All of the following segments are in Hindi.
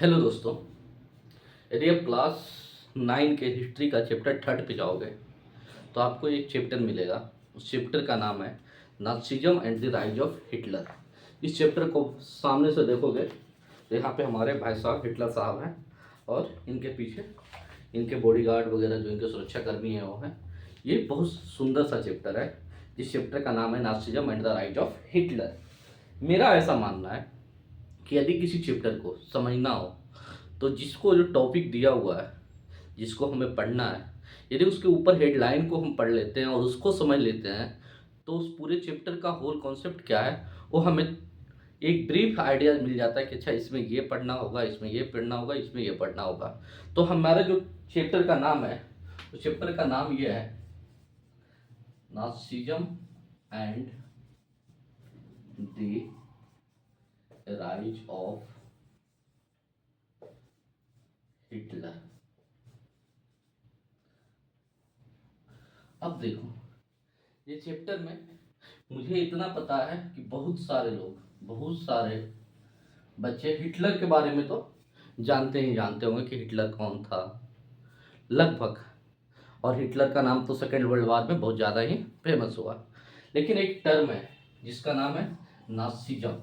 हेलो दोस्तों। यदि आप क्लास 9 के हिस्ट्री का चैप्टर 3 पे जाओगे तो आपको एक चैप्टर मिलेगा। उस चैप्टर का नाम है Nazism and the rise of Hitler. इस चैप्टर को सामने से देखोगे तो यहाँ पे हमारे भाई साहब हिटलर साहब हैं और इनके पीछे इनके बॉडीगार्ड वगैरह जो इनके सुरक्षाकर्मी हैं वो हैं। ये बहुत सुंदर सा चैप्टर है। इस चैप्टर का नाम है Nazism and the rise of Hitler. मेरा ऐसा मानना है कि यदि किसी चैप्टर को समझना हो तो जिसको जो टॉपिक दिया हुआ है, जिसको हमें पढ़ना है, यदि उसके ऊपर हेडलाइन को हम पढ़ लेते हैं और उसको समझ लेते हैं तो उस पूरे चैप्टर का होल कॉन्सेप्ट क्या है वो हमें एक ब्रीफ आइडिया मिल जाता है कि अच्छा इसमें ये पढ़ना होगा, इसमें ये पढ़ना होगा, इसमें ये पढ़ना होगा। तो हमारा जो चैप्टर का नाम है उस चैप्टर का नाम ये है Nazism and the rise of Hitler. अब देखो, ये चैप्टर में मुझे इतना पता है कि बहुत सारे बच्चे हिटलर के बारे में तो जानते ही जानते होंगे कि हिटलर कौन था लगभग। और हिटलर का नाम तो सेकेंड वर्ल्ड वॉर में बहुत ज़्यादा ही फेमस हुआ। लेकिन एक टर्म है जिसका नाम है नाज़िज़्म।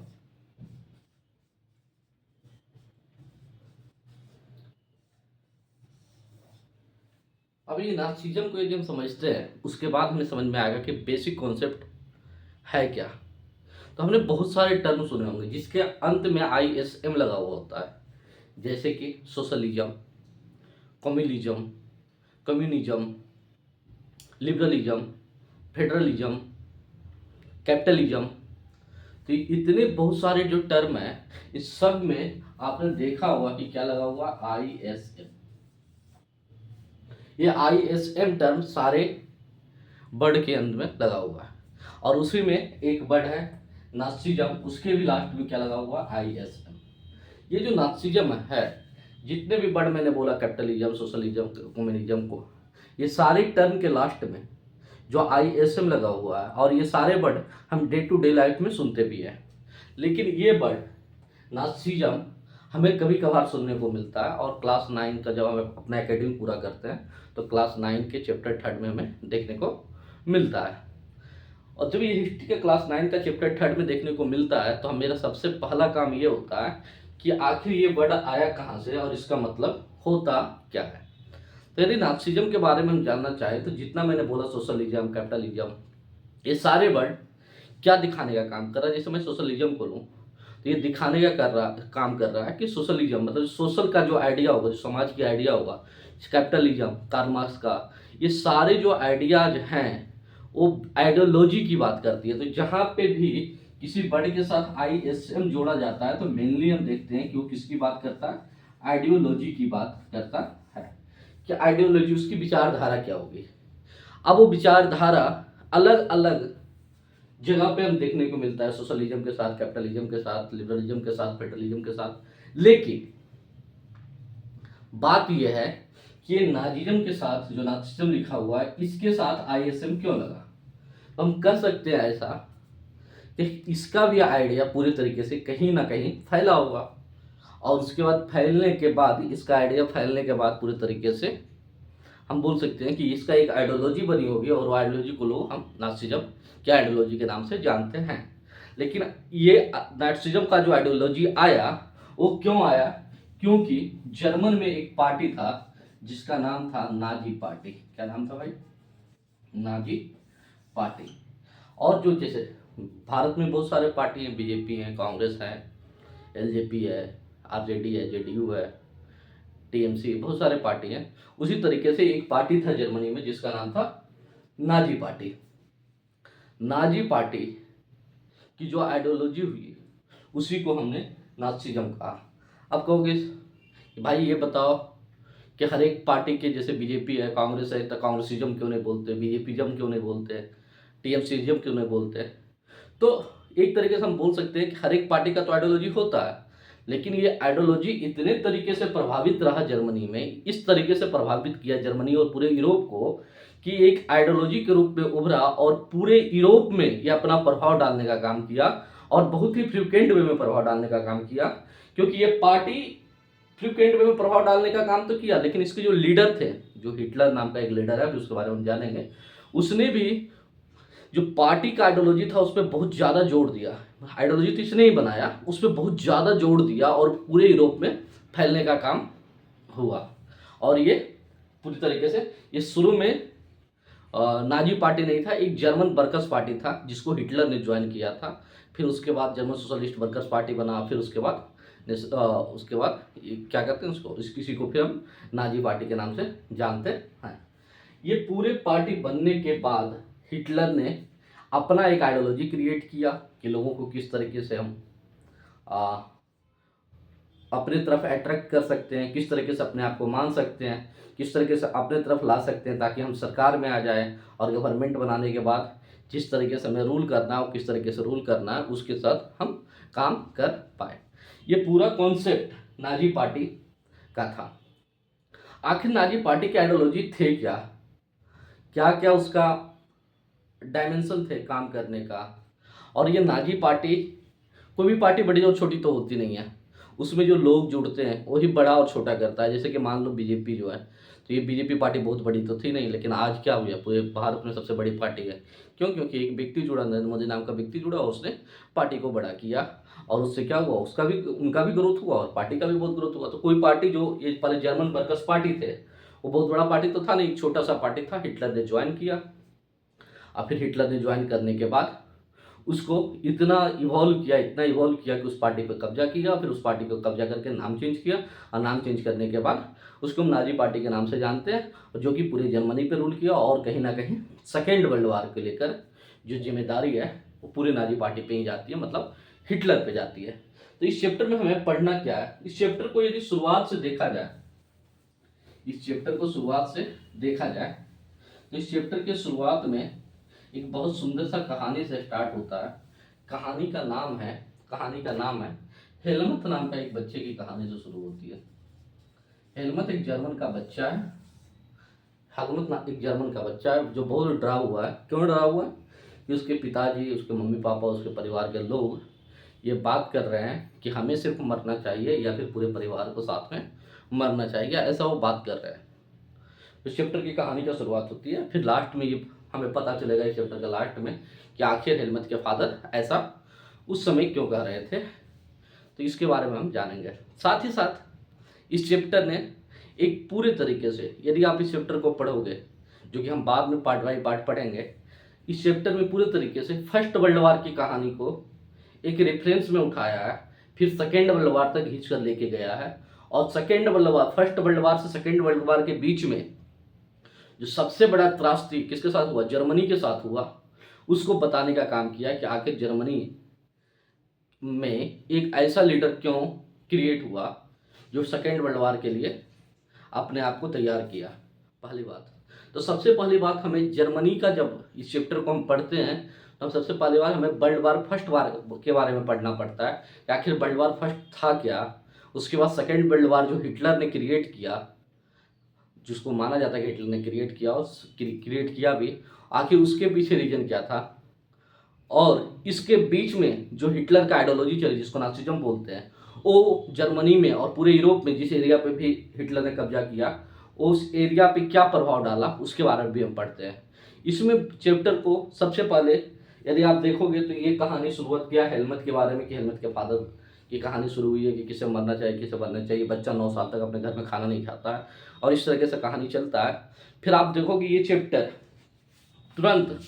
अब ये नाज़िज़्म को यदि हम समझते हैं उसके बाद हमें समझ में आएगा कि बेसिक कॉन्सेप्ट है क्या। तो हमने बहुत सारे टर्म सुने होंगे जिसके अंत में ISM लगा हुआ होता है, जैसे कि socialism, communism, communism, liberalism, federalism, capitalism. तो इतने बहुत सारे जो टर्म हैं इस सब में आपने देखा होगा कि क्या लगा हुआ ISM। ये ISM टर्म सारे वर्ड के अंत में लगा हुआ है और उसी में एक वर्ड है नाज़िज़्म, उसके भी लास्ट में क्या लगा हुआ ISM। ये जो नाज़िज़्म है, जितने भी वर्ड मैंने बोला कैपिटलिज्म, सोशलिज्म, कम्युनिज्म को, ये सारे टर्म के लास्ट में जो ISM लगा हुआ है और ये सारे वर्ड हम डे टू डे लाइफ में सुनते भी हैं। लेकिन ये वर्ड नाज़िज़्म हमें कभी कभार सुनने को मिलता है और क्लास 9 का जब हम अपना एकेडमी पूरा करते हैं तो क्लास 9 के चैप्टर 3 में हमें देखने को मिलता है। और जब ये हिस्ट्री के क्लास 9 का चैप्टर 3 में देखने को मिलता है तो मेरा सबसे पहला काम ये होता है कि आखिर ये वर्ड आया कहाँ से और इसका मतलब होता क्या है। तो यदि नाज़िज़्म के बारे में हम जानना चाहें तो जितना मैंने बोला सोशलिज्म, कैपिटलिज्म, ये सारे वर्ड क्या दिखाने का काम कर रहा है। जैसे मैं सोशलिज्म को लूँ तो ये दिखाने का काम कर रहा है कि सोशलिज्म मतलब सोशल का जो आइडिया होगा, जो समाज की आइडिया होगा, कैपिटलिज्म कार्ल मार्क्स का, ये सारे जो आइडियाज हैं वो आइडियोलॉजी की बात करती है। तो जहाँ पे भी किसी वर्ड के साथ ISM जोड़ा जाता है तो मेनली हम देखते हैं कि वो किसकी बात करता है, आइडियोलॉजी की बात करता है कि आइडियोलॉजी उसकी विचारधारा क्या होगी। अब वो विचारधारा अलग अलग जगह पे हम देखने को मिलता है, सोशलिज्म के साथ, कैपिटलिज्म के साथ, लिबरलिज्म के साथ, फेडरलिज्म के साथ। लेकिन बात यह है कि ये नाज़िज़्म के साथ जो नाज़िज़्म लिखा हुआ है इसके साथ ISM क्यों लगा। तो हम कर सकते हैं ऐसा कि इसका भी आइडिया पूरी तरीके से कहीं ना कहीं फैला होगा और उसके बाद फैलने के बाद इसका आइडिया फैलने के बाद पूरी तरीके से हम बोल सकते हैं कि इसका एक आइडियोलॉजी बनी होगी और वो आइडियोलॉजी को लोग हम नाज़िज़्म के आइडियोलॉजी के नाम से जानते हैं। लेकिन ये नाज़िज़्म का जो आइडियोलॉजी आया वो क्यों आया, क्योंकि जर्मन में एक पार्टी था जिसका नाम था नाजी पार्टी। क्या नाम था भाई, नाजी पार्टी। और जो जैसे भारत में बहुत सारे पार्टी हैं, BJP है, कांग्रेस है, LJP है, RJD है, JDU है, TMC, बहुत सारे पार्टी हैं। उसी तरीके से एक पार्टी था जर्मनी में जिसका नाम था नाजी पार्टी। नाजी पार्टी की जो आइडियोलॉजी हुई उसी को हमने नाज़िज़्म कहा। अब कहोगे कि भाई ये बताओ कि हर एक पार्टी के जैसे BJP है, कांग्रेस है, तो कांग्रेसिज्म क्यों नहीं बोलते, BJPiज्म क्यों नहीं बोलते, TMCiज्म क्यों नहीं बोलते। तो एक तरीके से हम बोल सकते हैं कि हर एक पार्टी का तो आइडियोलॉजी होता है, लेकिन ये आइडियोलॉजी इतने तरीके से प्रभावित रहा जर्मनी में, इस तरीके से प्रभावित किया जर्मनी और पूरे यूरोप को कि एक आइडियोलॉजी के रूप में उभरा और पूरे यूरोप में ये अपना प्रभाव डालने का काम किया और बहुत ही फ्रिक्वेंट वे में प्रभाव डालने का काम किया। क्योंकि ये पार्टी फ्रीक्वेंट वे में प्रभाव डालने का काम तो किया, लेकिन इसके जो लीडर थे, जो हिटलर नाम का एक लीडर है, उसके बारे में हम जानेंगे, उसने भी जो पार्टी का आइडियोलॉजी था उस पर बहुत ज़्यादा जोर दिया। आइडियोलॉजी तो इसने ही बनाया, उस पर बहुत ज़्यादा जोर दिया और पूरे यूरोप में फैलने का काम हुआ। और ये पूरी तरीके से, ये शुरू में नाजी पार्टी नहीं था, एक जर्मन वर्कर्स पार्टी था जिसको हिटलर ने ज्वाइन किया था। फिर उसके बाद जर्मन सोशलिस्ट वर्कर्स पार्टी बना, फिर उसके बाद क्या कहते हैं उसको, इस किसी को फिर हम नाजी पार्टी के नाम से जानते हैं। ये पूरे पार्टी बनने के बाद हिटलर ने अपना एक आइडियोलॉजी क्रिएट किया कि लोगों को किस तरीके से हम अपनी तरफ अट्रैक्ट कर सकते हैं, किस तरीके से अपने आप को मान सकते हैं, किस तरीके से अपने तरफ ला सकते हैं ताकि हम सरकार में आ जाएं, और गवर्नमेंट बनाने के बाद जिस तरीके से हमें रूल करना है, किस तरीके से रूल करना है, उसके साथ हम काम कर पाए। ये पूरा कॉन्सेप्ट नाजी पार्टी का था। आखिर नाजी पार्टी की आइडियोलॉजी थे क्या, क्या क्या उसका डायमेंशन थे काम करने का। और ये नाजी पार्टी, कोई भी पार्टी बड़ी और छोटी तो होती नहीं है, उसमें जो लोग जुड़ते हैं वही बड़ा और छोटा करता है। जैसे कि मान लो बीजेपी जो है, तो ये बीजेपी पार्टी बहुत बड़ी तो थी नहीं, लेकिन आज क्या हुआ, पूरे भारत में सबसे बड़ी पार्टी है। क्यों? क्योंकि एक व्यक्ति जुड़ा, नरेंद्र मोदी नाम का व्यक्ति जुड़ा, उसने पार्टी को बड़ा किया, और उससे क्या हुआ, उनका भी ग्रोथ हुआ और पार्टी का भी बहुत ग्रोथ हुआ। तो कोई पार्टी, जो ये पहले जर्मन वर्कर्स पार्टी थे, वो बहुत बड़ा पार्टी तो था नहीं, एक छोटा सा पार्टी था। हिटलर ने ज्वाइन किया, और फिर हिटलर ने ज्वाइन करने के बाद उसको इतना इवॉल्व किया कि उस पार्टी पर कब्जा किया, फिर उस पार्टी को कब्जा करके नाम चेंज किया, और नाम चेंज करने के बाद उसको हम नाजी पार्टी के नाम से जानते हैं, जो कि पूरे जर्मनी पे रूल किया। और कहीं ना कहीं सेकेंड वर्ल्ड वार को लेकर जो जिम्मेदारी है वो पूरे नाजी पार्टी पे ही जाती है, मतलब हिटलर पे जाती है। तो इस चैप्टर में हमें पढ़ना क्या है, इस चैप्टर को यदि शुरुआत से देखा जाए, तो इस चैप्टर के शुरुआत में एक बहुत सुंदर सा कहानी से स्टार्ट होता है। कहानी का नाम है हेलमत नाम का एक बच्चे की कहानी जो शुरू होती है। हेलमत एक जर्मन का बच्चा है, जो बहुत डरा हुआ है। क्यों डरा हुआ है? कि उसके पिताजी, उसके मम्मी पापा, उसके परिवार के लोग ये बात कर रहे हैं कि हमें सिर्फ मरना चाहिए या फिर पूरे परिवार को साथ में मरना चाहिए, ऐसा वो बात कर रहे हैं। इस चैप्टर की कहानी का शुरुआत होती है। फिर लास्ट में ये हमें पता चलेगा इस चैप्टर के लास्ट में कि आखिर हेलमत के फादर ऐसा उस समय क्यों कह रहे थे, तो इसके बारे में हम जानेंगे। साथ ही साथ इस चैप्टर ने एक पूरे तरीके से, यदि आप इस चैप्टर को पढ़ोगे, जो कि हम बाद में पार्ट बाई पार्ट पढ़ेंगे, इस चैप्टर में पूरे तरीके से फर्स्ट वर्ल्ड वार की कहानी को एक रेफरेंस में उठाया है, फिर सेकेंड वर्ल्ड वार तक खींच कर लेके गया है, और फर्स्ट वर्ल्ड वार से सेकेंड वर्ल्ड वार के बीच में जो सबसे बड़ा त्रासदी किसके साथ हुआ, जर्मनी के साथ हुआ, उसको बताने का काम किया कि आखिर जर्मनी में एक ऐसा लीडर क्यों क्रिएट हुआ जो सेकेंड वर्ल्ड वार के लिए अपने आप को तैयार किया। पहली बात तो सबसे पहली बात, हमें जर्मनी का, जब इस चैप्टर को हम पढ़ते हैं तो सबसे पहली बार हमें वर्ल्ड वार फर्स्ट वार के बारे में पढ़ना पड़ता है कि आखिर वर्ल्ड वार फर्स्ट था क्या। उसके बाद सेकेंड वर्ल्ड वार जो हिटलर ने क्रिएट किया, जिसको माना जाता है कि हिटलर ने क्रिएट किया भी, आखिर उसके पीछे रीजन क्या था। और इसके बीच में जो हिटलर का आइडियोलॉजी चली, जिसको नाजिज्म बोलते हैं, वो जर्मनी में और पूरे यूरोप में जिस एरिया पे भी हिटलर ने कब्जा किया, उस एरिया पे क्या प्रभाव डाला, उसके बारे में भी हम पढ़ते हैं। इसमें चैप्टर को सबसे पहले यदि आप देखोगे तो ये कहानी शुरुआत किया हेलमत के बारे में, कि हेलमत के फादर की कहानी शुरू हुई है कि किसे मरना चाहिए, किसे बनना चाहिए। बच्चा 9 साल तक अपने घर में खाना नहीं खाता है, और इस तरीके से कहानी चलता है। फिर आप देखोगे ये चैप्टर तुरंत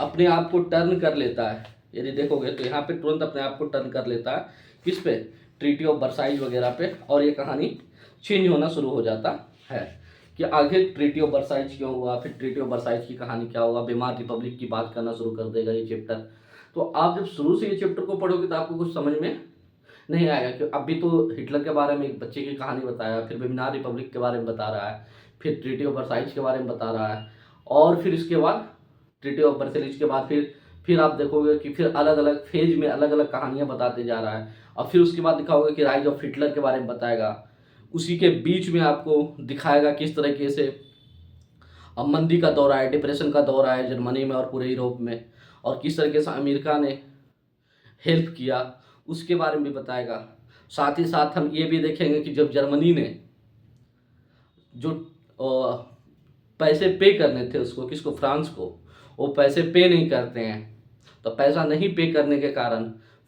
अपने आप को टर्न कर लेता है। यदि देखोगे तो यहाँ पे तुरंत अपने आप को टर्न कर लेता है, किस पे, ट्रीटी ऑफ वर्साइज वगैरह पे, और ये कहानी चेंज होना शुरू हो जाता है कि आगे ट्रीटी ऑफ वर्साइज क्यों हुआ, फिर ट्रीटी ऑफ वर्साइज की कहानी क्या हुआ, बीमार रिपब्लिक की बात करना शुरू कर देगा ये चैप्टर। तो आप जब शुरू से ये चैप्टर को पढ़ोगे तो आपको कुछ समझ में नहीं आएगा कि अभी तो हिटलर के बारे में एक बच्चे की कहानी बताया, फिर बीमार रिपब्लिक के बारे में बता रहा है, फिर ट्रीटी ऑफ वर्साइज के बारे में बता रहा है, और फिर इसके बाद ट्रीटी ऑफ वर्साइज के बाद फिर आप देखोगे कि फिर अलग अलग फेज में अलग अलग कहानियाँ बताते जा रहा है। और फिर उसके बाद दिखा होगा कि राइज ऑफ हिटलर के बारे में बताएगा। उसी के बीच में आपको दिखाएगा किस तरीके से अब मंदी का दौर है, डिप्रेशन का दौर है जर्मनी में और पूरे यूरोप में, और किस तरीके से अमेरिका ने हेल्प किया, उसके बारे में भी बताएगा। साथ ही साथ हम ये भी देखेंगे कि जब जर्मनी ने जो पैसे पे करने थे उसको, किसको, फ्रांस को, वो पैसे पे नहीं करते हैं। तो पैसा नहीं पे करने के कारण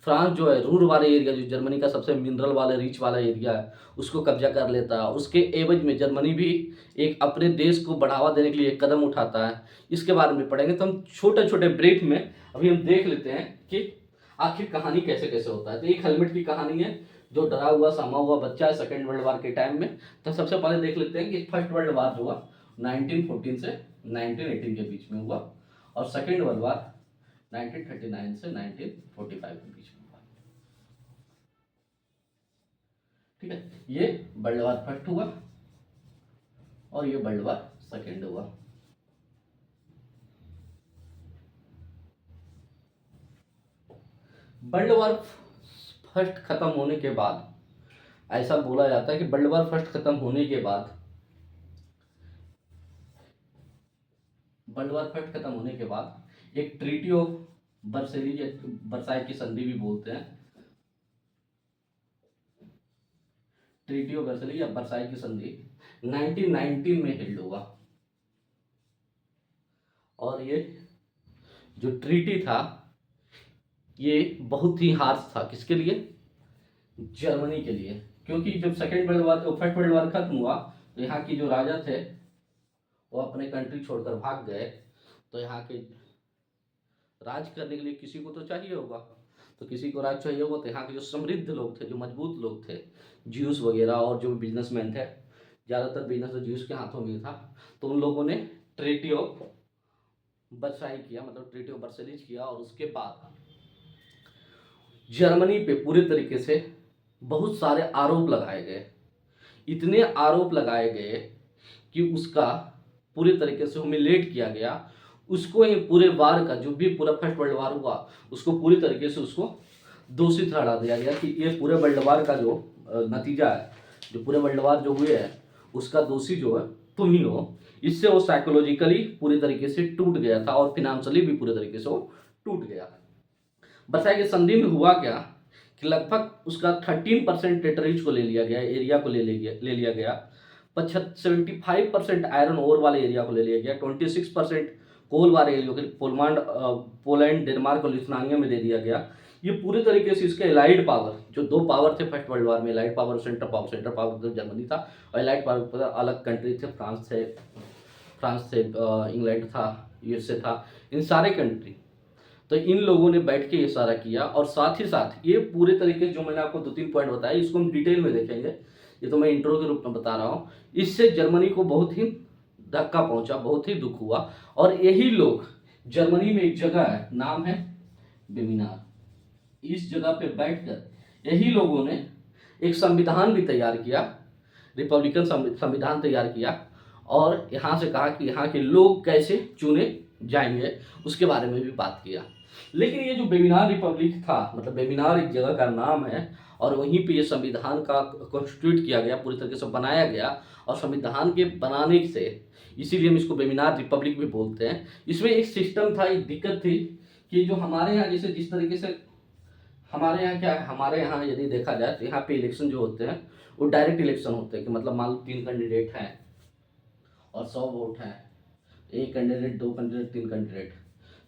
फ्रांस जो है रूर वाले एरिया, जो जर्मनी का सबसे मिनरल वाला रिच वाला एरिया है, उसको कब्जा कर लेता है। उसके एवज में जर्मनी भी एक अपने देश को बढ़ावा देने के लिए एक कदम उठाता है। इसके बारे में पढ़ेंगे। तो हम छोटे छोटे ब्रेक में अभी हम देख लेते हैं कि आखिर कहानी कैसे कैसे होता है। तो एक हेलमेट की कहानी है, जो डरा हुआ समा हुआ बच्चा है सेकेंड वर्ल्ड वार के टाइम में। तो सबसे पहले देख लेते हैं कि फर्स्ट वर्ल्ड वार जो हुआ 1914 से 1918 के बीच में हुआ, और सेकेंड वर्ल्ड वार 1939 से 1945 के बीच में हुआ। ठीक है, ये वर्ल्ड वार फर्स्ट हुआ और ये वर्ल्ड वार सेकेंड हुआ। वर्ल्ड वार फर्स्ट खत्म होने के बाद, ऐसा बोला जाता है कि वर्ल्ड वार फर्स्ट खत्म होने के बाद, वर्ल्ड वार फर्स्ट खत्म होने के बाद एक ट्रीटी ऑफ वर्सेली या वर्साई की संधि भी बोलते हैं, ट्रीटी ऑफ वर्सेली या वर्साई की संधि 1919 में हेल्ड हुआ। और ये जो ट्रीटी था ये बहुत ही हार्श था, किसके लिए, जर्मनी के लिए। क्योंकि जब second world war first world war खत्म हुआ तो यहाँ की जो राजा थे वो अपने कंट्री छोड़कर भाग गए। तो यहाँ के राज करने के लिए किसी को तो चाहिए होगा, तो किसी को राज चाहिए होगा। तो यहाँ के जो समृद्ध लोग थे, जो मजबूत लोग थे, ज्यूस वगैरह और जो बिजनेसमैन थे, ज़्यादातर बिजनेस तो ज्यूस के हाथों में था, तो उन लोगों ने ट्रीटी ऑफ वर्साई किया, मतलब ट्रीटी ऑफ वर्सेलिज किया। और उसके बाद जर्मनी पे पूरे तरीके से बहुत सारे आरोप लगाए गए, इतने आरोप लगाए गए कि उसका पूरे तरीके से ह्यूमिलेट किया गया। उसको ही पूरे वार का, जो भी पूरा फर्स्ट वर्ल्ड वार हुआ, उसको पूरी तरीके से उसको दोषी ठहरा दिया गया कि ये पूरे वर्ल्ड वार का जो नतीजा है, जो पूरे वर्ल्ड वार जो हुए हैं उसका दोषी जो है तुम ही हो। इससे वो साइकोलॉजिकली पूरी तरीके से टूट गया था और फिनेंशियली भी पूरे तरीके से वो टूट गया। वर्साई की संधि में हुआ क्या कि लगभग उसका 13% टेरिटरीज को ले लिया गया, एरिया को ले लिया गया। 75% आयरन ओर वाले एरिया को ले लिया गया। 26% कोल वाले एरिया को पोलैंड, डेनमार्क और लिथुआनिया में दे दिया गया। ये पूरे तरीके से इसके एलाइड पावर, जो दो पावर थे फर्स्ट वर्ल्ड वार में, एलाइड पावर, सेंटर पावर तो जर्मनी था, और एलाइड पावर अलग कंट्री थे, फ्रांस थे, इंग्लैंड था, यूएसए था, इन सारे कंट्री। तो इन लोगों ने बैठ के ये सारा किया। और साथ ही साथ ये पूरे तरीके से जो मैंने आपको 2-3 पॉइंट बताया, इसको हम डिटेल में देखेंगे, ये तो मैं इंट्रो के रूप में बता रहा हूँ। इससे जर्मनी को बहुत ही धक्का पहुंचा, बहुत ही दुख हुआ। और यही लोग, जर्मनी में एक जगह है, नाम है बेमिनार, इस जगह पे बैठकर यही लोगों ने एक संविधान भी तैयार किया, रिपब्लिकन संविधान तैयार किया, और यहाँ से कहा कि यहाँ के लोग कैसे चुने जाएंगे उसके बारे में भी बात किया। लेकिन ये जो बेमिनार रिपब्लिक था, मतलब बेमिनार एक जगह का नाम है, और वहीं पे ये संविधान का कॉन्स्टिट्यूट किया गया, पूरी तरीके से बनाया गया। और संविधान के बनाने से इसीलिए हम इसको बेमिनार रिपब्लिक भी बोलते हैं। इसमें एक सिस्टम था, एक दिक्कत थी कि जो हमारे यहाँ जैसे जिस तरीके से हमारे यहाँ क्या है, हमारे यहाँ यदि देखा जाए तो यहाँ पे इलेक्शन जो होते हैं वो डायरेक्ट इलेक्शन होते हैं, कि मतलब मान लो 3 कैंडिडेट हैं और 100 वोट हैं, एक कैंडिडेट, 2 कैंडिडेट, 3 कैंडिडेट,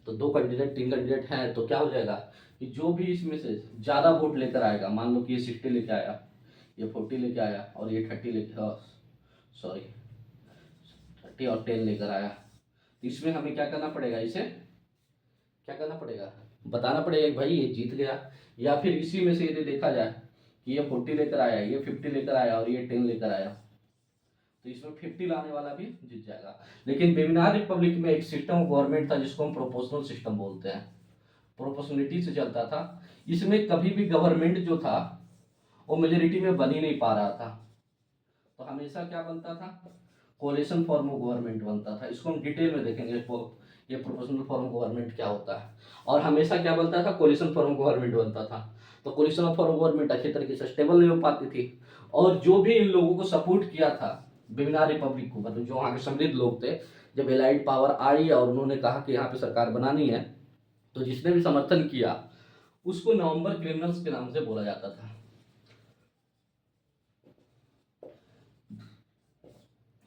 तो 2 कैंडिडेट 3 कैंडिडेट हैं, तो क्या हो जाएगा कि जो भी इसमें से ज़्यादा वोट लेकर आएगा, मान लो कि ये 60 लेके आया, ये 40 लेके आया, और ये 30 और 10 लेकर आया, तो इसमें हमें क्या करना पड़ेगा, इसे क्या करना पड़ेगा, बताना पड़ेगा कि भाई ये जीत गया। या फिर इसी में से यदि देखा जाए कि ये 40 लेकर आया, ये 50 लेकर आया और ये 10 लेकर आया, तो इसमें 50 लाने वाला भी जीत जाएगा। लेकिन बेमिनार रिपब्लिक में एक सिस्टम ऑफ गवर्नमेंट था जिसको हम प्रोपोर्शनल सिस्टम बोलते हैं, प्रोपोर्शनलिटी से चलता था। इसमें कभी भी गवर्नमेंट जो था वो मेजोरिटी में बन ही नहीं पा रहा था, तो हमेशा क्या बनता था, कोलिशन फॉर्म ऑफ गवर्नमेंट बनता था। इसको हम डिटेल में देखेंगे, ये प्रोपोर्शनल फॉर्म ऑफ गवर्नमेंट क्या होता है। और हमेशा क्या बनता था, कोलिशन फॉर्म ऑफ गवर्नमेंट बनता था। तो कोलिशन फॉर्म ऑफ गवर्नमेंट अच्छे तरीके से स्टेबल नहीं हो पाती थी। और जो भी इन लोगों को सपोर्ट किया था बेमिनार रिपब्लिक को, मतलब जो वहाँ के समृद्ध लोग थे, जब एलाइड पावर आई और उन्होंने कहा कि यहाँ पे सरकार बनानी है, तो जिसने भी समर्थन किया उसको नवंबर क्रिमिनल्स के नाम से बोला जाता था।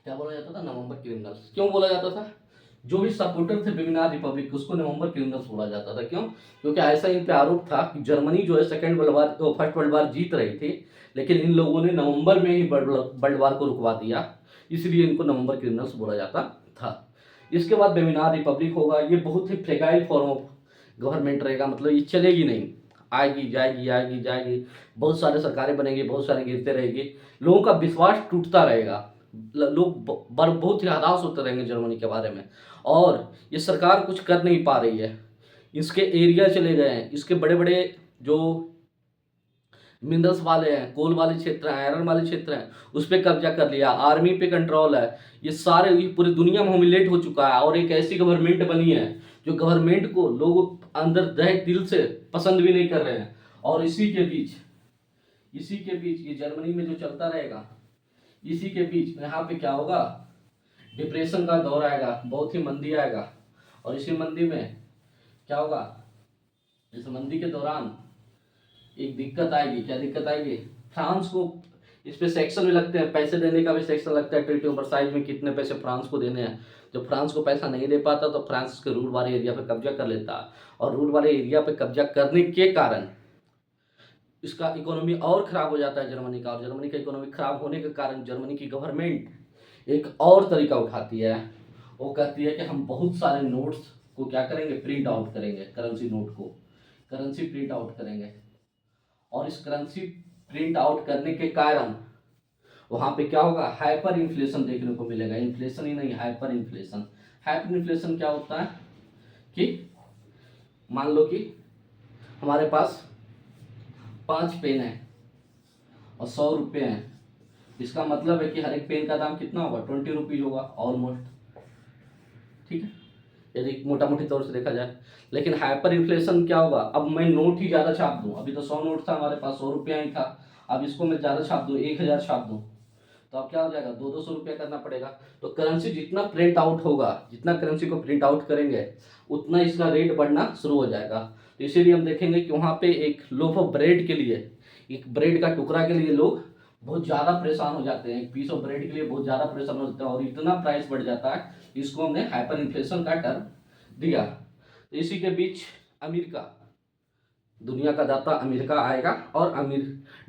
क्या बोला जाता था, नवंबर क्रिमिनल्स। क्यों बोला जाता था? जो भी सपोर्टर थे वेमिनार रिपब्लिक उसको नवंबर क्रिमिनल्स बोला जाता था। क्यों? क्योंकि ऐसा इन पे आरोप था कि जर्मनी जो है सेकेंड वर्ल्ड वार तो फर्स्ट वर्ल्ड वार जीत रही थी, लेकिन इन लोगों ने नवंबर में ही वर्ल्ड वार को रुकवा दिया, इसलिए इनको नवंबर क्रिमिनल्स बोला जाता था। इसके बाद वेमिनार रिपब्लिक होगा। ये बहुत ही फ्रेगाइल फॉर्म ऑफ गवर्नमेंट रहेगा, मतलब ये चलेगी नहीं, आएगी जाएगी आएगी जाएगी, बहुत सारे सरकारें बनेंगी, बहुत सारे गिरते रहेगी, लोगों का विश्वास टूटता रहेगा, लोग बहुत ही हताश होते रहेंगे जर्मनी के बारे में। और ये सरकार कुछ कर नहीं पा रही है, इसके एरिया चले गए हैं, इसके बड़े बड़े जो मिनरल्स वाले हैं, कोल वाले क्षेत्र हैं, आयरन वाले क्षेत्र हैं, उस पर कब्जा कर लिया, आर्मी पे कंट्रोल है, ये सारे ये पूरी दुनिया में ह्यूमिलेट हो चुका है। और एक ऐसी गवर्नमेंट बनी है जो गवर्नमेंट को लोग अंदर दिल से पसंद भी नहीं कर रहे हैं। और इसी के बीच ये जर्मनी में जो चलता रहेगा, इसी के बीच यहाँ पे क्या होगा, डिप्रेशन का दौर आएगा, बहुत ही मंदी आएगा। और इसी मंदी में क्या होगा, इस मंदी के दौरान एक दिक्कत आएगी। क्या दिक्कत आएगी? फ्रांस को इस पे सेक्शन भी लगते हैं, पैसे देने का भी सेक्शन लगता है, ट्रीटी ऑफ वर्साइज में कितने पैसे फ्रांस को देने हैं। जब फ्रांस को पैसा नहीं दे पाता तो फ्रांस के रूल वाले एरिया पे कब्जा कर लेता, और रूल वाले एरिया पे कब्जा करने के कारण इसका इकोनॉमी और खराब हो जाता है जर्मनी का। और जर्मनी का इकोनॉमी खराब होने के कारण जर्मनी की गवर्नमेंट एक और तरीका उठाती है, वो कहती है कि हम बहुत सारे नोट्स को क्या करेंगे, प्रिंट आउट करेंगे, करेंसी नोट को करेंसी प्रिंट आउट करेंगे। और इस करेंसी प्रिंट आउट करने के कारण वहां पे क्या होगा, हाइपर इन्फ्लेशन देखने को मिलेगा। इन्फ्लेशन ही नहीं, हाइपर इन्फ्लेशन। हाइपर इन्फ्लेशन क्या होता है कि मान लो कि हमारे पास 5 पेन है और 100 रुपये हैं, इसका मतलब है कि हर एक पेन का दाम कितना होगा, 20 रुपीज होगा ऑलमोस्ट, ठीक है, यदि मोटा मोटी तौर से देखा जाए। लेकिन हाइपर इन्फ्लेशन क्या होगा, अब मैं नोट ही ज़्यादा छाप दूँ, अभी तो 100 नोट था हमारे पास, 100 रुपया ही था, अब इसको मैं ज़्यादा छाप दूँ, 1000 छाप दूँ, तो अब क्या हो जाएगा, 200 रुपया करना पड़ेगा। तो करेंसी जितना प्रिंट आउट होगा, जितना करेंसी को प्रिंट आउट करेंगे, उतना इसका रेट बढ़ना शुरू हो जाएगा। तो इसीलिए हम देखेंगे कि वहाँ पे एक लोफ ऑफ ब्रेड के लिए, एक ब्रेड का टुकड़ा के लिए लोग बहुत ज़्यादा परेशान हो जाते हैं, एक पीस ऑफ ब्रेड के लिए बहुत ज़्यादा परेशान हो जाते हैं, और इतना प्राइस बढ़ जाता है, इसको हमने हाइपर इन्फ्लेशन का टर्म दिया। तो इसी के बीच अमेरिका, दुनिया का दाता अमेरिका आएगा और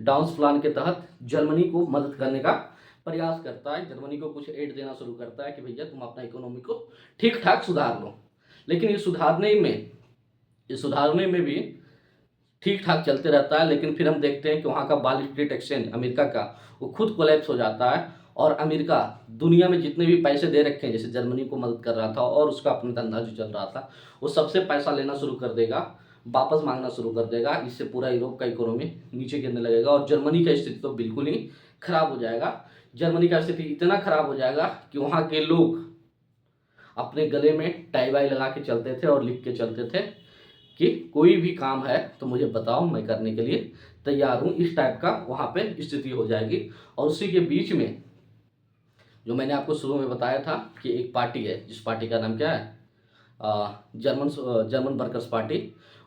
डाउन्स प्लान के तहत जर्मनी को मदद करने का प्रयास करता है, जर्मनी को कुछ एड देना शुरू करता है कि भैया तुम अपना इकोनॉमी को ठीक ठाक सुधार लो। लेकिन ये सुधारने में भी ठीक ठाक चलते रहता है, लेकिन फिर हम देखते हैं कि वहाँ का बैलिस्टिक एक्सचेंज अमेरिका का वो खुद कोलैप्स हो जाता है, और अमेरिका दुनिया में जितने भी पैसे दे रखे हैं, जैसे जर्मनी को मदद कर रहा था और उसका अपना धंधा जो चल रहा था, वो सबसे पैसा लेना शुरू कर देगा, वापस मांगना शुरू कर देगा। इससे पूरा यूरोप का इकोनॉमी नीचे गिरने लगेगा और जर्मनी का स्थिति तो बिल्कुल ही खराब हो जाएगा। जर्मनी का स्थिति इतना खराब हो जाएगा कि वहाँ के लोग अपने गले में टाई वाई लगा के चलते थे और लिख के चलते थे कि कोई भी काम है तो मुझे बताओ, मैं करने के लिए तैयार हूँ। इस टाइप का वहाँ पे स्थिति हो जाएगी। और उसी के बीच में जो मैंने आपको शुरू में बताया था कि एक पार्टी है, जिस पार्टी का नाम क्या है, जर्मन वर्कर्स पार्टी,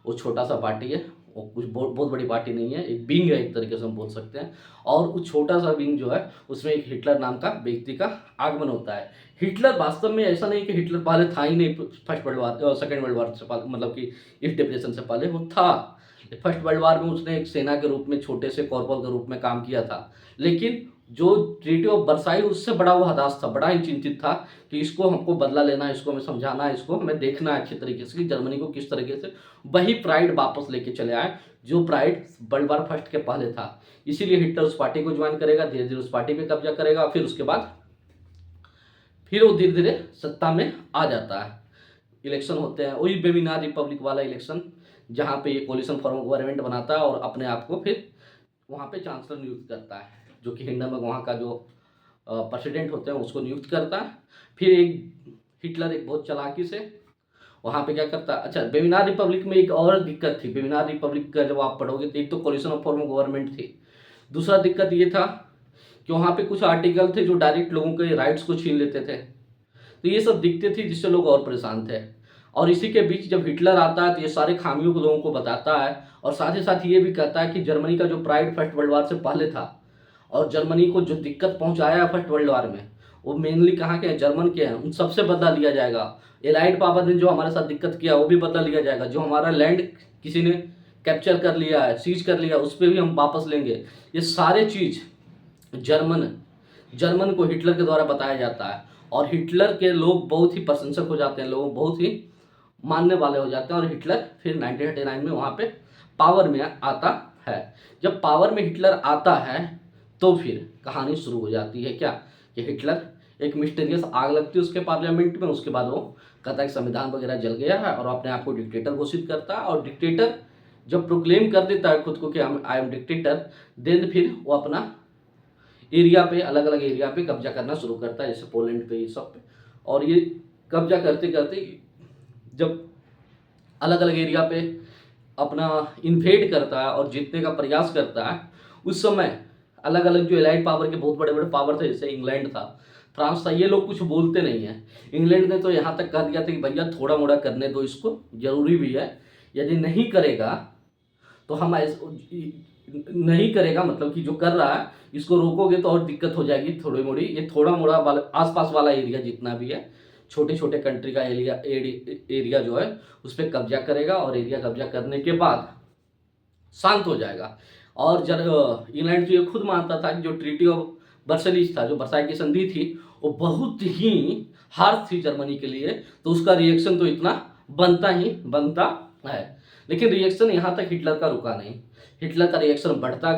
वो छोटा सा पार्टी है, वो कुछ बहुत बड़ी पार्टी नहीं है, एक विंग है, एक तरीके से हम बोल सकते हैं। और उस छोटा सा विंग जो है उसमें एक हिटलर नाम का व्यक्ति का आगमन होता है। हिटलर वास्तव में ऐसा नहीं कि हिटलर पहले था ही नहीं, first world war second world war से पहले, मतलब कि इस डिप्रेशन से पहले वो था। फर्स्ट वर्ल्ड वार में उसने एक सेना के रूप में, छोटे से कॉर्पोरल के रूप में काम किया था, लेकिन जो ट्रीटी ऑफ वर्साइल उससे बड़ा वो हताश था, बड़ा ही चिंतित था कि इसको हमको बदला लेना है, इसको हमें समझाना है, इसको हमें देखना है अच्छे तरीके से कि जर्मनी को किस तरीके से वही प्राइड वापस लेके चले आए जो प्राइड वर्ल्ड वार फर्स्ट के पहले था। इसीलिए हिटलर उस पार्टी को ज्वाइन करेगा, धीरे धीरे उस पार्टी पे कब्जा करेगा, फिर उसके बाद फिर वो धीरे धीरे सत्ता में आ जाता है। इलेक्शन होते हैं, वही वेमिनार रिपब्लिक वाला इलेक्शन, जहाँ पे ये कोलिशन फॉर्म गवर्नमेंट बनाता है और अपने आप को फिर वहाँ पे चांसलर नियुक्त करता है, जो कि हिंडनबर्ग वहाँ का जो प्रेसिडेंट होते हैं उसको नियुक्त करता है। फिर एक हिटलर एक बहुत चालाकी से वहाँ पे क्या करता है, अच्छा वेमिनार रिपब्लिक में एक और दिक्कत थी। वेमिनार रिपब्लिक का जब आप पढ़ोगे तो एक तो कोलिशन ऑफ फॉर्म गवर्नमेंट थी, दूसरा दिक्कत ये था कि वहाँ पे कुछ आर्टिकल थे जो डायरेक्ट लोगों के राइट्स को छीन लेते थे। तो ये सब दिक्कतें थी जिससे लोग और परेशान थे। और इसी के बीच जब हिटलर आता है तो ये सारे खामियों को लोगों को बताता है, और साथ ही साथ ये भी कहता है कि जर्मनी का जो प्राइड फर्स्ट वर्ल्ड वार से पहले था और जर्मनी को जो दिक्कत पहुंचाया फर्स्ट वर्ल्ड वार में, वो मेनली कहाँ के हैं, जर्मन के हैं, उन सबसे बदला लिया जाएगा। एलाइड पावर ने जो हमारे साथ दिक्कत किया वो भी बदला लिया जाएगा। जो हमारा लैंड किसी ने कैप्चर कर लिया है, सीज कर लिया, उस पर भी हम वापस लेंगे। ये सारे चीज़ जर्मन को हिटलर के द्वारा बताया जाता है, और हिटलर के लोग बहुत ही प्रशंसक हो जाते हैं, लोग बहुत ही मानने वाले हो जाते हैं, और हिटलर फिर 1939 में वहाँ पे पावर में आता है। जब पावर में हिटलर आता है तो फिर कहानी शुरू हो जाती है क्या, कि हिटलर एक मिस्टीरियस आग लगती है उसके पार्लियामेंट में, उसके बाद वो कहता है कि संविधान वगैरह जल गया है, और अपने आप को डिक्टेटर घोषित करता है। और डिक्टेटर जब प्रोक्लेम कर देता है खुद को कि आई एम डिक्टेटर, देन फिर वो अपना एरिया पे, अलग अलग एरिया पे कब्जा करना शुरू करता है, जैसे पोलैंड पे, ये सब पे। और ये कब्जा करते करते जब अलग अलग एरिया पे अपना इन्वेड करता है और जीतने का प्रयास करता है, उस समय अलग अलग जो एलाइड पावर के बहुत बड़े बड़े पावर थे, जैसे इंग्लैंड था, फ्रांस था, ये लोग कुछ बोलते नहीं हैं। इंग्लैंड ने तो यहाँ तक कह दिया था कि भैया थोड़ा मोड़ा करने दो इसको, जरूरी भी है, यदि नहीं करेगा तो हम नहीं करेगा, मतलब कि जो कर रहा है इसको रोकोगे तो और दिक्कत हो जाएगी थोड़ी मोड़ी। ये थोड़ा मोड़ा वाला आसपास वाला एरिया जितना भी है, छोटे छोटे कंट्री का एरिया जो है उस पर कब्जा करेगा, और एरिया कब्जा करने के बाद शांत हो जाएगा। और जब इंग्लैंड जो ये खुद मानता था कि जो ट्रीटी ऑफ वर्सलिस था, जो वर्साई की संधि थी, वो बहुत ही हार्श थी जर्मनी के लिए, तो उसका रिएक्शन तो इतना बनता है। लेकिन रिएक्शन यहाँ तक हिटलर का रुका नहीं। हिटलर का रिएक्शन बढ़ता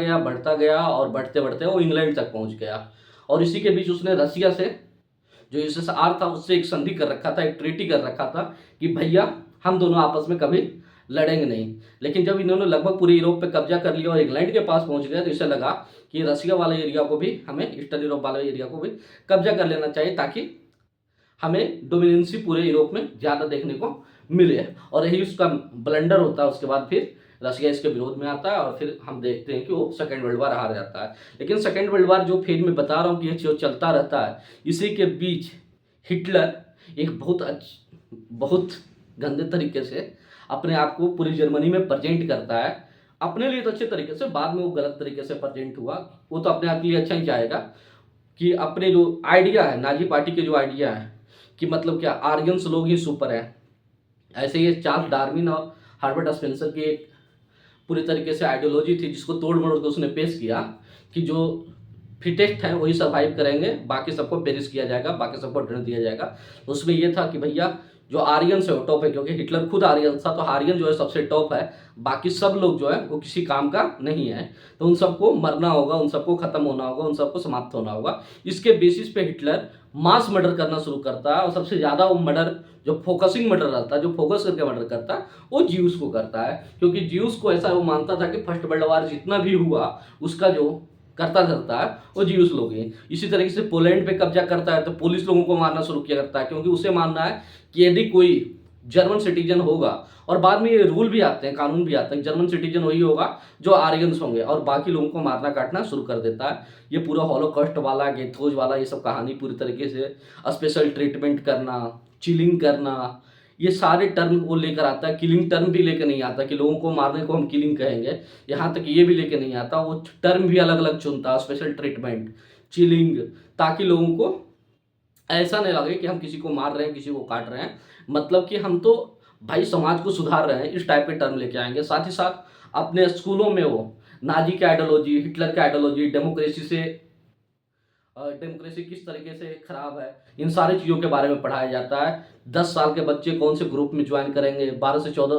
गया और बढ़ते बढ़ते वो इंग्लैंड तक पहुँच गया। और इसी के बीच उसने रसिया से, जो यूएसएसआर था, उससे एक संधि कर रखा था, एक ट्रीटी कर रखा था कि भैया हम दोनों आपस में कभी लड़ेंगे नहीं। लेकिन जब इन्होंने लगभग पूरे यूरोप पे कब्जा कर लिया और इंग्लैंड के पास पहुंच गया, तो इसे लगा कि रसिया वाले एरिया को भी, हमें ईस्टर्न यूरोप वाले एरिया को भी कब्जा कर लेना चाहिए, ताकि हमें डोमिनेंसी पूरे यूरोप में ज़्यादा देखने को मिले। और यही उसका ब्लंडर होता है। उसके बाद फिर रसिया इसके विरोध में आता है, और फिर हम देखते हैं कि वो सेकेंड वर्ल्ड वार हार जाता है। लेकिन सेकेंड वर्ल्ड वार जो फेज में बता रहा हूँ कि ये जो चलता रहता है, इसी के बीच हिटलर एक बहुत गंदे तरीके से अपने आप को पूरी जर्मनी में प्रेजेंट करता है। अपने लिए तो अच्छे तरीके से, बाद में वो गलत तरीके से प्रेजेंट हुआ। वो तो अपने आप के लिए अच्छा ही चाहेगा कि अपने जो आइडिया है, नाजी पार्टी के जो आइडिया है कि मतलब क्या आर्यंस लोग ही सुपर है, ऐसे ही चार्ल्स डार्विन और हार्बर्ट स्पेंसर की एक पूरी तरीके से आइडियोलॉजी थी, जिसको तोड़ मरोड़ के उसने पेश किया कि जो फिटेस्ट हैं वही सर्वाइव करेंगे, बाकी सबको पेरिश किया जाएगा, बाकी सबको डिनर दिया जाएगा। तो उसमें ये था कि भैया जो आर्यंस है वो टॉप है, क्योंकि हिटलर खुद आर्यन था, तो आर्यन जो है सबसे टॉप है, बाकी सब लोग जो है वो किसी काम का नहीं है, तो उन सबको मरना होगा, उन सबको खत्म होना होगा, उन सबको समाप्त होना होगा। इसके बेसिस पे हिटलर मास मर्डर करना शुरू करता है, और सबसे ज़्यादा वो मर्डर जो फोकसिंग मर्डर रहता है, जो फोकस करके मर्डर करता है, वो ज्यूस को करता है। क्योंकि ज्यूस को ऐसा वो मानता था कि फर्स्ट वर्ल्ड वार जितना भी हुआ उसका जो करता धरता है वो ज्यूस लोग हैं। इसी तरीके से पोलैंड पे कब्जा करता है तो पुलिस लोगों को मारना शुरू किया करता है, क्योंकि उसे मानना है कि यदि कोई जर्मन सिटीजन होगा, और बाद में ये रूल भी आते हैं, कानून भी आते हैं, जर्मन सिटीजन वही होगा जो आर्यंस होंगे, और बाकी लोगों को मारना काटना शुरू कर देता है। ये पूरा हॉलोकॉस्ट वाला, गेथोज वाला, ये सब कहानी पूरी तरीके से स्पेशल ट्रीटमेंट करना, चिलिंग करना, ये सारे टर्म वो लेकर आता है। किलिंग टर्म भी लेकर नहीं आता कि लोगों को मारने को हम किलिंग कहेंगे, यहाँ तक ये भी लेकर नहीं आता। वो टर्म भी अलग अलग चुनता, स्पेशल ट्रीटमेंट, चिलिंग, ताकि लोगों को ऐसा नहीं लगे कि हम किसी को मार रहे हैं, किसी को काट रहे हैं, मतलब कि हम तो भाई समाज को सुधार रहे हैं, इस टाइप के टर्म लेके आएंगे। साथ ही साथ अपने स्कूलों में वो नाजी की आइडियोलॉजी, हिटलर की आइडियोलॉजी, डेमोक्रेसी किस तरीके से खराब है, इन सारी चीज़ों के बारे में पढ़ाया जाता है। 10 साल के बच्चे कौन से ग्रुप में ज्वाइन करेंगे, 12 से 12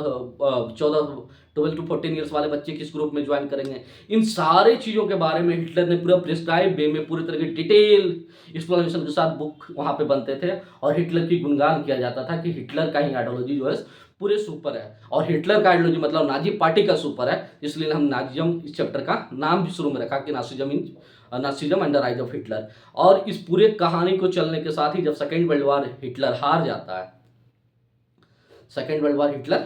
to 14 ईयर्स वाले बच्चे किस ग्रुप में ज्वाइन करेंगे, इन सारे चीज़ों के बारे में हिटलर ने पूरा प्रिस्क्राइब वे में पूरी तरह की डिटेल एक्सप्लेनेशन के साथ बुक वहाँ पे बनते थे, और हिटलर की गुणगान किया जाता था कि हिटलर का ही आइडियोलॉजी जो है पूरे सुपर है, और हिटलर का आइडियोलॉजी मतलब नाजी पार्टी का सुपर है। इसलिए हम नाजिज्म इस चैप्टर का नाम भी शुरू में रखा कि Nazism and the rise of Hitler. और इस पूरे कहानी को चलने के साथ ही जब सेकेंड वर्ल्ड वार हिटलर हार जाता है, सेकेंड वर्ल्ड वार हिटलर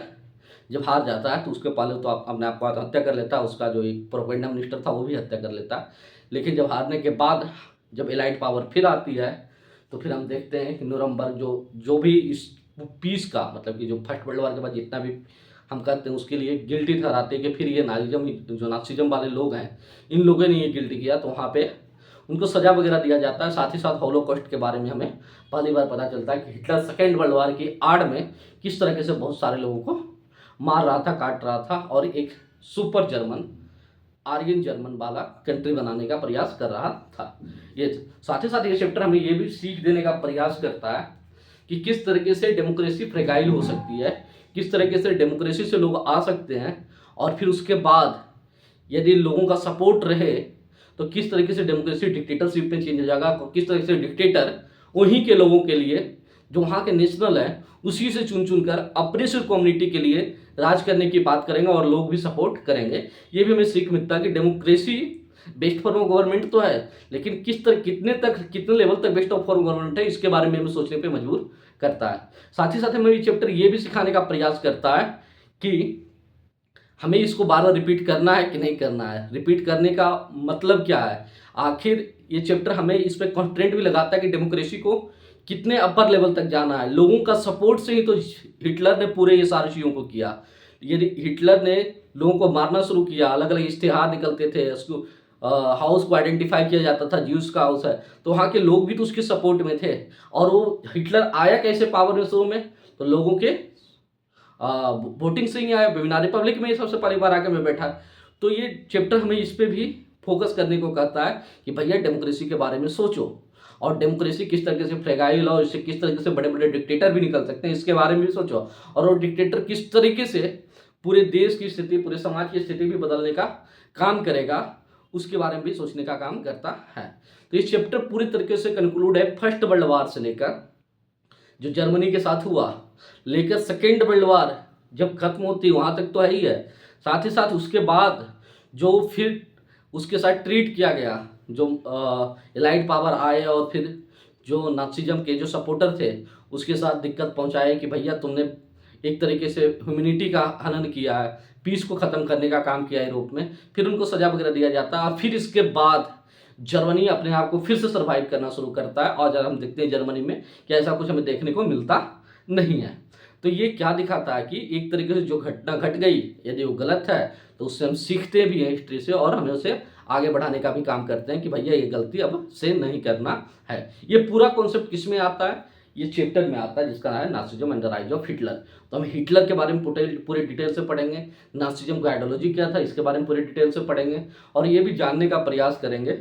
जब हार जाता है तो उसके पहले तो अपने आप को आत्महत्या कर लेता है, उसका जो एक प्रोपेगेंडा मिनिस्टर था वो भी हत्या कर लेता है। लेकिन जब हारने के बाद जब एलाइड पावर फिर आती है, तो फिर हम देखते हैं कि नुरम्बर्ग जो भी इस पीस का, मतलब कि जो फर्स्ट वर्ल्ड वार के बाद जितना भी हम कहते हैं उसके लिए गिल्टी ठहराते हैं कि फिर ये नाजिज्म, जो नासिज्म वाले लोग हैं, इन लोगों ने ये गिल्टी किया, तो वहाँ पे उनको सजा वगैरह दिया जाता है। साथ ही साथ हॉलोकॉस्ट के बारे में हमें पहली बार पता चलता है कि हिटलर सेकेंड वर्ल्ड वॉर की आड़ में किस तरीके से बहुत सारे लोगों को मार रहा था, काट रहा था और एक सुपर जर्मन, आर्यन जर्मन वाला कंट्री बनाने का प्रयास कर रहा था। ये साथ ही साथ ये चैप्टर हमें ये भी सीख देने का प्रयास करता है कि किस तरीके से डेमोक्रेसी फ्रेगाइल हो सकती है, किस तरीके से डेमोक्रेसी से लोग आ सकते हैं और फिर उसके बाद यदि लोगों का सपोर्ट रहे तो किस तरीके से डेमोक्रेसी डिक्टेटरशिप में चेंज हो जाएगा, किस तरीके से डिक्टेटर उन्हीं के लोगों के लिए जो वहाँ के नेशनल है उसी से चुन चुन कर अपने सिर्फ कम्युनिटी के लिए राज करने की बात करेंगे और लोग भी सपोर्ट करेंगे। ये भी हमें सीख मिलता है कि democracy best form of government तो है, लेकिन किस तरह कितने लेवल तक बेस्ट ऑफ फॉर्म गवर्नमेंट है इसके बारे में हमें सोचने पे मजबूर करता है। साथ ही साथ हमें ये चैप्टर ये भी सिखाने का प्रयास करता है कि हमें इसको बार बार रिपीट करना है कि नहीं करना है, रिपीट करने का मतलब क्या है। आखिर ये चैप्टर हमें इस पर कॉन्फिडेंट भी लगाता है कि डेमोक्रेसी को कितने अपर लेवल तक जाना है। लोगों का सपोर्ट से ही तो हिटलर ने पूरे ये सारी चीज़ों को किया। यदि हिटलर ने लोगों को मारना शुरू किया, अलग अलग इश्तिहार निकलते थे, उसको हाउस को आइडेंटिफाई किया जाता था ज्यूस का हाउस है, तो वहाँ के लोग भी तो उसके सपोर्ट में थे। और वो हिटलर आया कैसे पावर में शुरू में, तो लोगों के वोटिंग से ही आया, बिना रिपब्लिक में सबसे पहली बार आके मैं बैठा। तो ये चैप्टर हमें इस पे भी फोकस करने को कहता है कि भैया डेमोक्रेसी के बारे में सोचो और डेमोक्रेसी किस तरीके से फ्रेगाइल और इससे किस तरीके से बड़े बड़े डिक्टेटर भी निकल सकते हैं इसके बारे में भी सोचो, और वो डिक्टेटर किस तरीके से पूरे देश की स्थिति, पूरे समाज की स्थिति भी बदलने का काम करेगा उसके बारे में भी सोचने का काम करता है। तो ये चैप्टर पूरी तरीके से कंक्लूड है फर्स्ट वर्ल्ड वार से लेकर जो जर्मनी के साथ हुआ, लेकर सेकेंड वर्ल्ड वार जब खत्म होती वहाँ तक तो है ही है। साथ ही साथ उसके बाद जो फिर उसके साथ ट्रीट किया गया, जो एलाइड पावर आए और फिर जो नाजिज्म के जो सपोर्टर थे उसके साथ दिक्कत पहुंचाए कि भैया तुमने एक तरीके से ह्यूमैनिटी का हनन किया है, पीस को ख़त्म करने का काम किया है यूरोप में। फिर उनको सजा वगैरह दिया जाता है और फिर इसके बाद जर्मनी अपने आप को फिर से सर्वाइव करना शुरू करता है। और जब हम देखते हैं जर्मनी में कि ऐसा कुछ हमें देखने को मिलता नहीं है। तो ये क्या दिखाता है कि एक तरीके से जो घटना घट गई यदि वो गलत है तो उससे हम सीखते भी हैं हिस्ट्री से और हमें उसे आगे बढ़ाने का भी काम करते हैं कि भैया ये गलती अब से नहीं करना है। ये पूरा कॉन्सेप्ट किस में आता है, ये चैप्टर में आता है जिसका नाम है Nazism and the rise of Hitler. तो हम हिटलर के बारे में पूरे डिटेल से पढ़ेंगे, नाजिज्म का आइडियोलॉजी क्या था इसके बारे में पूरे डिटेल से पढ़ेंगे और ये भी जानने का प्रयास करेंगे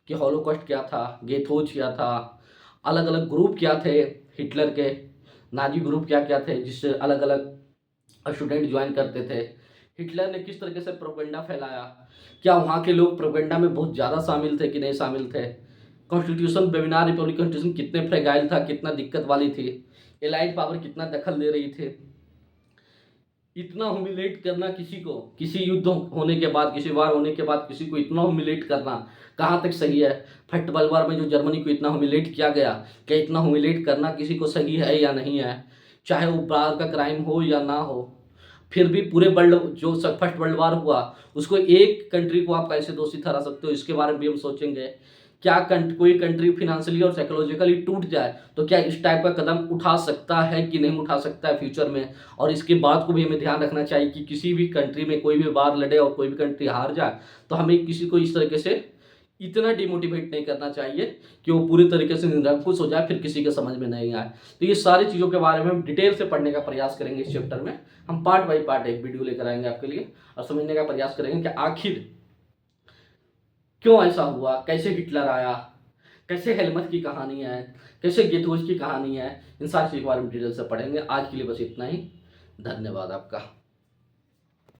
कि हॉलोकॉस्ट क्या था, गेथोज क्या था, अलग अलग ग्रुप क्या थे हिटलर के, नाजी ग्रुप क्या क्या थे जिससे अलग अलग स्टूडेंट ज्वाइन करते थे, हिटलर ने किस तरीके से प्रोपेगेंडा फैलाया, क्या वहाँ के लोग प्रोपेगेंडा में बहुत ज़्यादा शामिल थे कि नहीं शामिल थे, कॉन्स्टिट्यूशन बेमिनार रिपब्लिक कॉन्स्टिट्यूशन कितने फ्रेगाइल था, कितना दिक्कत वाली थी, एलाइड पावर कितना दखल दे रही थी, इतना ह्यूमिलेट करना किसी को, किसी युद्ध होने के बाद, किसी वार होने के बाद किसी को इतना ह्यूमिलेट करना कहाँ तक सही है। फर्स्ट वर्ल्ड वार में जो जर्मनी को इतना ह्यूमिलेट किया गया, क्या इतना ह्यूमिलेट करना किसी को सही है या नहीं है, चाहे वो वार का क्राइम हो या ना हो। फिर भी पूरे वर्ल्ड जो फर्स्ट वर्ल्ड वार हुआ उसको एक कंट्री को आप कैसे दोषी ठहरा सकते हो, इसके बारे में भी हम सोचेंगे। क्या कोई कंट्री फिनेंशियली और साइकोलॉजिकली टूट जाए तो क्या इस टाइप का कदम उठा सकता है कि नहीं उठा सकता है फ्यूचर में। और इसके बात को भी हमें ध्यान रखना चाहिए कि किसी भी कंट्री में कोई भी वार लड़े और कोई भी कंट्री हार जाए तो हमें किसी को इस तरीके से इतना डिमोटिवेट नहीं करना चाहिए कि वो पूरी तरीके से निरंकुश हो जाए फिर किसी के समझ में नहीं आए। तो ये सारी चीज़ों के बारे में हम डिटेल से पढ़ने का प्रयास करेंगे इस चैप्टर में। हम पार्ट बाई पार्ट एक वीडियो लेकर आएंगे आपके लिए और समझने का प्रयास करेंगे कि आखिर क्यों ऐसा हुआ, कैसे हिटलर आया, कैसे हेलमट की कहानी है, कैसे गेथोज की कहानी है, इन सारी चीज़ों के बारे में डिटेल से पढ़ेंगे। आज के लिए बस इतना ही। धन्यवाद आपका।